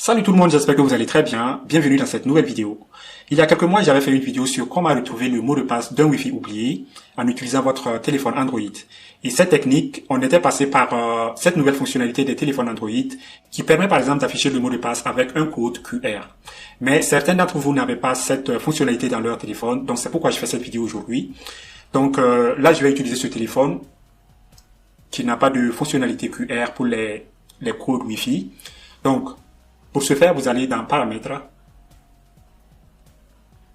Salut tout le monde, j'espère que vous allez très bien. Bienvenue dans cette nouvelle vidéo. Il y a quelques mois, j'avais fait une vidéo sur comment retrouver le mot de passe d'un Wi-Fi oublié en utilisant votre téléphone Android. Et cette technique, on était passé par cette nouvelle fonctionnalité des téléphones Android qui permet par exemple d'afficher le mot de passe avec un code QR. Mais certains d'entre vous n'avaient pas cette fonctionnalité dans leur téléphone, donc c'est pourquoi je fais cette vidéo aujourd'hui. Donc là, je vais utiliser ce téléphone qui n'a pas de fonctionnalité QR pour les codes Wi-Fi. Donc, pour ce faire, vous allez dans Paramètres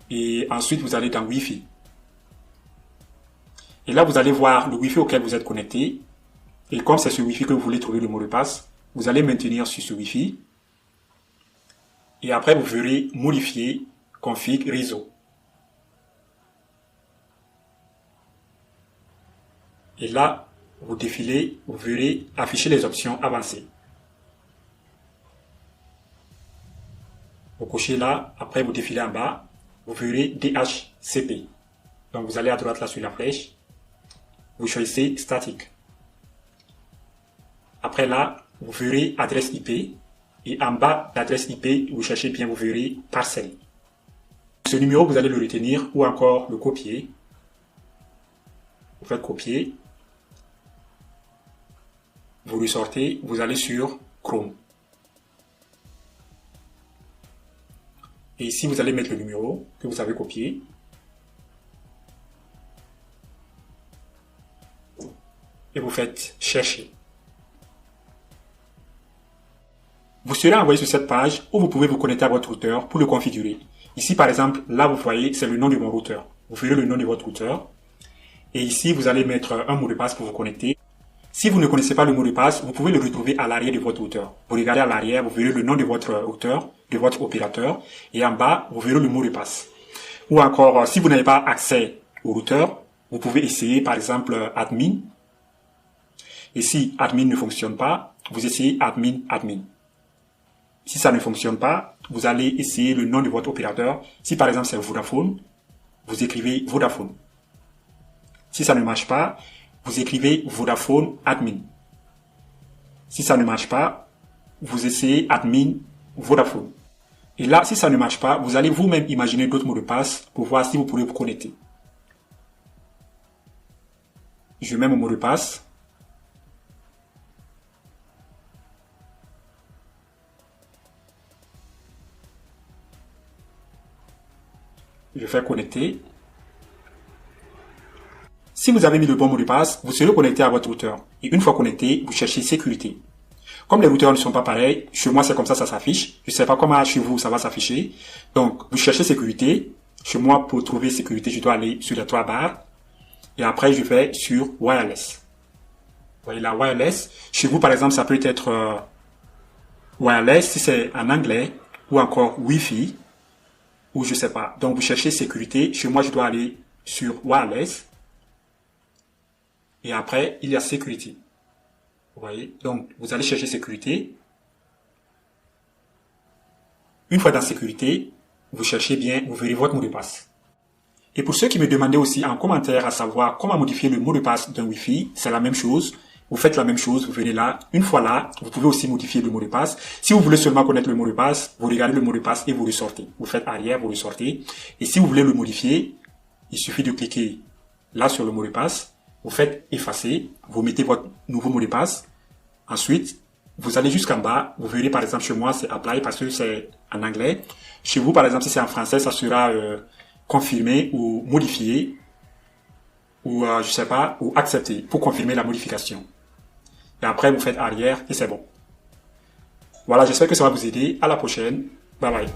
et ensuite vous allez dans Wi-Fi. Et là, vous allez voir le Wi-Fi auquel vous êtes connecté. Et comme c'est ce Wi-Fi que vous voulez trouver le mot de passe, vous allez maintenir sur ce Wi-Fi. Et après, vous verrez modifier config réseau. Et là, vous défilez, vous verrez afficher les options avancées. Vous cochez là, après vous défilez en bas, vous verrez DHCP. Donc vous allez à droite là sur la flèche, vous choisissez statique. Après là, vous verrez adresse IP et en bas d'adresse IP, vous cherchez bien, vous verrez parcelle. Ce numéro, vous allez le retenir ou encore le copier. Vous faites copier, vous le sortez, vous allez sur Chrome. Et ici, vous allez mettre le numéro que vous avez copié. Et vous faites chercher. Vous serez envoyé sur cette page où vous pouvez vous connecter à votre routeur pour le configurer. Ici, par exemple, là, vous voyez, c'est le nom de mon routeur. Vous verrez le nom de votre routeur. Et ici, vous allez mettre un mot de passe pour vous connecter. Si vous ne connaissez pas le mot de passe, vous pouvez le retrouver à l'arrière de votre routeur. Vous regardez à l'arrière, vous verrez le nom de votre routeur, de votre opérateur, et en bas, vous verrez le mot de passe. Ou encore, si vous n'avez pas accès au routeur, vous pouvez essayer par exemple admin. Et si admin ne fonctionne pas, vous essayez admin. Si ça ne fonctionne pas, vous allez essayer le nom de votre opérateur. Si par exemple c'est Vodafone, vous écrivez Vodafone. Si ça ne marche pas, vous écrivez Vodafone admin. Si ça ne marche pas, vous essayez admin Vodafone. Et là, si ça ne marche pas, vous allez vous-même imaginer d'autres mots de passe pour voir si vous pourrez vous connecter. Je mets mon mot de passe. Je fais connecter. Si vous avez mis le bon mot de passe, vous serez connecté à votre routeur. Et une fois connecté, vous cherchez sécurité. Comme les routeurs ne sont pas pareils, chez moi c'est comme ça s'affiche. Je ne sais pas comment chez vous ça va s'afficher. Donc vous cherchez sécurité. Chez moi pour trouver sécurité, je dois aller sur les 3 barres. Et après je vais sur wireless. Vous voyez la wireless. Chez vous par exemple ça peut être wireless si c'est en anglais ou encore Wi-Fi ou je sais pas. Donc vous cherchez sécurité. Chez moi je dois aller sur wireless. Et après, il y a sécurité. Vous voyez? Donc, vous allez chercher sécurité. Une fois dans sécurité, vous cherchez bien, vous verrez votre mot de passe. Et pour ceux qui me demandaient aussi en commentaire à savoir comment modifier le mot de passe d'un Wi-Fi, c'est la même chose. Vous faites la même chose, vous venez là. Une fois là, vous pouvez aussi modifier le mot de passe. Si vous voulez seulement connaître le mot de passe, vous regardez le mot de passe et vous le sortez. Vous faites arrière, vous le sortez. Et si vous voulez le modifier, il suffit de cliquer là sur le mot de passe. Vous faites effacer, vous mettez votre nouveau mot de passe. Ensuite, vous allez jusqu'en bas. Vous verrez par exemple chez moi, c'est apply parce que c'est en anglais. Chez vous, par exemple, si c'est en français, ça sera confirmé ou modifié ou je sais pas, ou accepté pour confirmer la modification. Et après, vous faites arrière et c'est bon. Voilà, j'espère que ça va vous aider. À la prochaine. Bye bye.